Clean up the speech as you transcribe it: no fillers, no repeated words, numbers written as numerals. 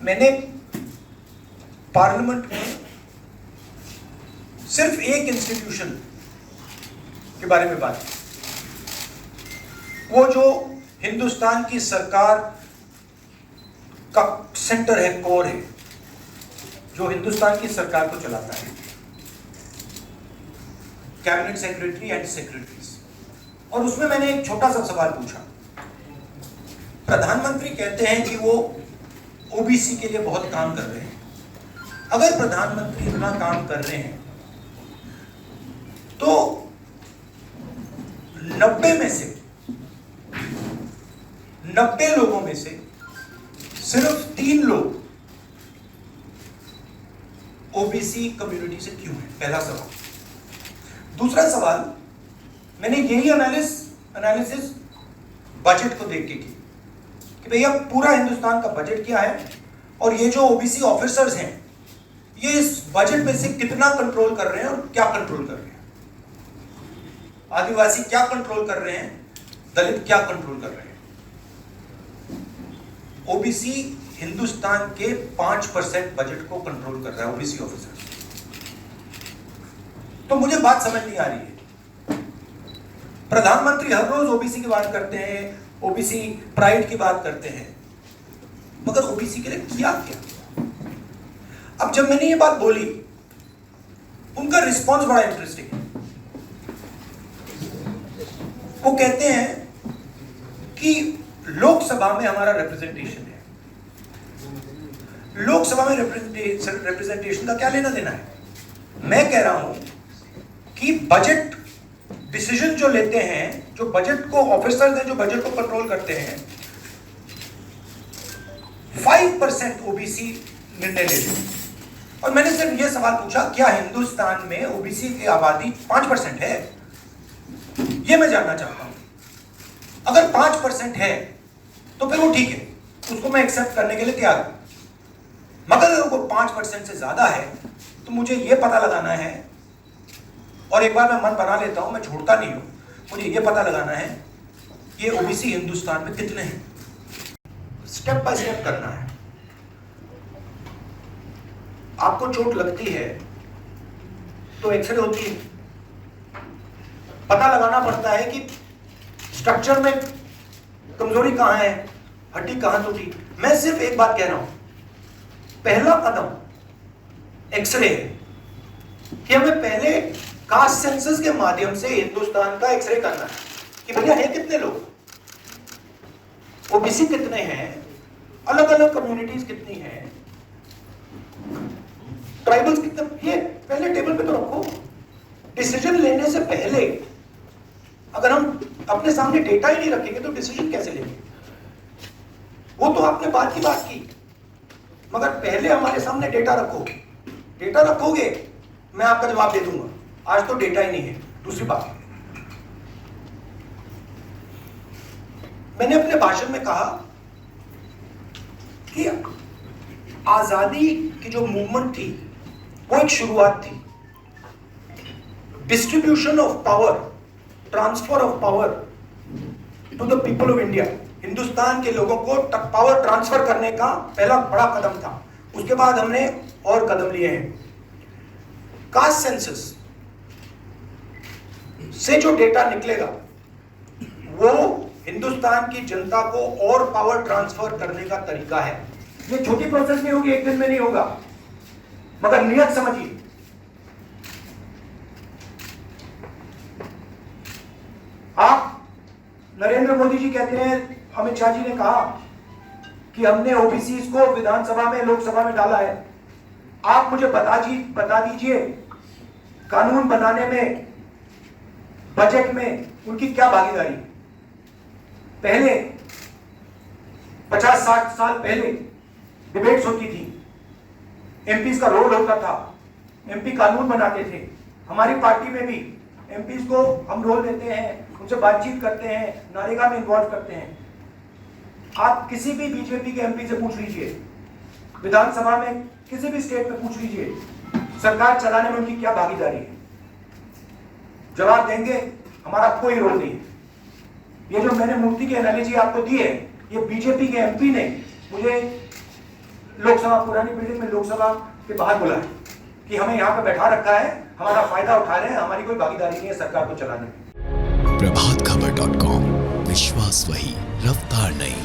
मैंने पार्लियामेंट में सिर्फ एक इंस्टीट्यूशन के बारे में बात की, वो जो हिंदुस्तान की सरकार का सेंटर है, कोर है, जो हिंदुस्तान की सरकार को चलाता है, कैबिनेट सेक्रेटरी एंड सेक्रेटरीज। और उसमें मैंने एक छोटा सा सवाल पूछा। प्रधानमंत्री कहते हैं कि वो ओबीसी के लिए बहुत काम कर रहे हैं। अगर प्रधानमंत्री इतना काम कर रहे हैं तो 90 लोगों में से सिर्फ 3 लोग ओबीसी कम्युनिटी से क्यों हैं? पहला सवाल। दूसरा सवाल, मैंने यही एनालिसिस बजट को देख के की कि भैया पूरा हिंदुस्तान का बजट क्या है और ये जो ओबीसी ऑफिसर्स हैं ये इस बजट में से कितना कंट्रोल कर रहे हैं और क्या कंट्रोल कर रहे हैं। आदिवासी क्या कंट्रोल कर रहे हैं, दलित क्या कंट्रोल कर रहे हैं। ओबीसी हिंदुस्तान के 5% बजट को कंट्रोल कर रहा है, ओबीसी ऑफिसर्स। तो मुझे बात समझ नहीं आ रही है। प्रधानमंत्री हर रोज ओबीसी की बात करते हैं, ओबीसी प्राइड की बात करते हैं, मगर ओबीसी के लिए किया क्या? अब जब मैंने ये बात बोली, उनका रिस्पॉन्स बड़ा इंटरेस्टिंग है। वो कहते हैं कि लोकसभा में हमारा रिप्रेजेंटेशन है, लोकसभा में रिप्रेजेंटेशन का क्या लेना देना है। मैं कह रहा हूं कि बजट डिसीजन जो लेते हैं, जो बजट को ऑफिसर्स हैं, जो बजट को कंट्रोल करते हैं, 5% ओबीसी निर्णय लेते हैं। और मैंने सिर्फ ये सवाल पूछा, क्या हिंदुस्तान में ओबीसी की आबादी 5% है? ये मैं जानना चाहता हूं। अगर 5% है तो फिर वो ठीक है, उसको मैं एक्सेप्ट करने के लिए तैयार हूं। मगर अगर वो 5% से ज्यादा है तो मुझे ये पता लगाना है, और एक बार मैं मन बना लेता हूं, मैं छोड़ता नहीं हूं, मुझे ये पता लगाना है ये ओबीसी हिंदुस्तान में कितने हैं। स्टेप बाय स्टेप करना है। आपको चोट लगती है तो एक्सरे होती है, पता लगाना पड़ता है कि स्ट्रक्चर में कमजोरी कहां है, हड्डी कहां टूटी। मैं सिर्फ एक बात कह रहा हूं, पहला कदम एक्सरे है कि हमें पहले कास्ट सेंसस के माध्यम से हिंदुस्तान का एक्सरे करना है कि भैया है कितने लोग, ओबीसी कितने हैं, अलग अलग कम्युनिटीज कितनी हैं, ट्राइबल्स कितने, ये पहले टेबल पे तो रखो। डिसीजन लेने से पहले अगर हम अपने सामने डेटा ही नहीं रखेंगे तो डिसीजन कैसे लेंगे? वो तो आपने बात की, मगर पहले हमारे सामने डेटा रखो। डेटा रखोगे मैं आपका जवाब दे दूंगा। आज तो डेटा ही नहीं है। दूसरी बात, मैंने अपने भाषण में कहा कि आजादी की जो मूवमेंट थी वो एक शुरुआत थी। Distribution of power, transfer of power to the people of India, Hindustan के लोगों को पावर ट्रांसफर करने का पहला बड़ा कदम था। उसके बाद हमने और कदम लिए हैं। कास्ट सेंसस से जो डेटा निकलेगा वो हिंदुस्तान की जनता को और पावर ट्रांसफर करने का तरीका है। ये छोटी प्रोसेस नहीं होगी, एक दिन में नहीं होगा, मगर नियत समझिए। आप नरेंद्र मोदी जी कहते हैं, अमित शाह जी ने कहा कि हमने ओबीसी को विधानसभा में, लोकसभा में डाला है। आप मुझे बता दीजिए कानून बनाने में, बजट में उनकी क्या भागीदारी है। पहले 50-60 साल पहले डिबेट्स होती थी, एमपीज का रोल होता था, एमपी कानून बनाते थे। हमारी पार्टी में भी एमपीज को हम रोल देते हैं, उनसे बातचीत करते हैं, नरेगा में इन्वॉल्व करते हैं। आप किसी भी बीजेपी के एमपी से पूछ लीजिए, विधानसभा में किसी भी स्टेट में पूछ लीजिए, सरकार चलाने में उनकी क्या भागीदारी है। जवाब देंगे हमारा कोई रोल नहीं है। ये जो मैंने मूर्ति की एनालॉजी आपको दी है, ये बीजेपी के एमपी ने मुझे लोकसभा पुरानी बिल्डिंग में लोकसभा के बाहर बोला है कि हमें यहाँ पे बैठा रखा है, हमारा फायदा उठा रहे हैं, हमारी कोई भागीदारी नहीं है सरकार को चलाने में। प्रभातखबर.com, विश्वास वही, रफ्तार नहीं।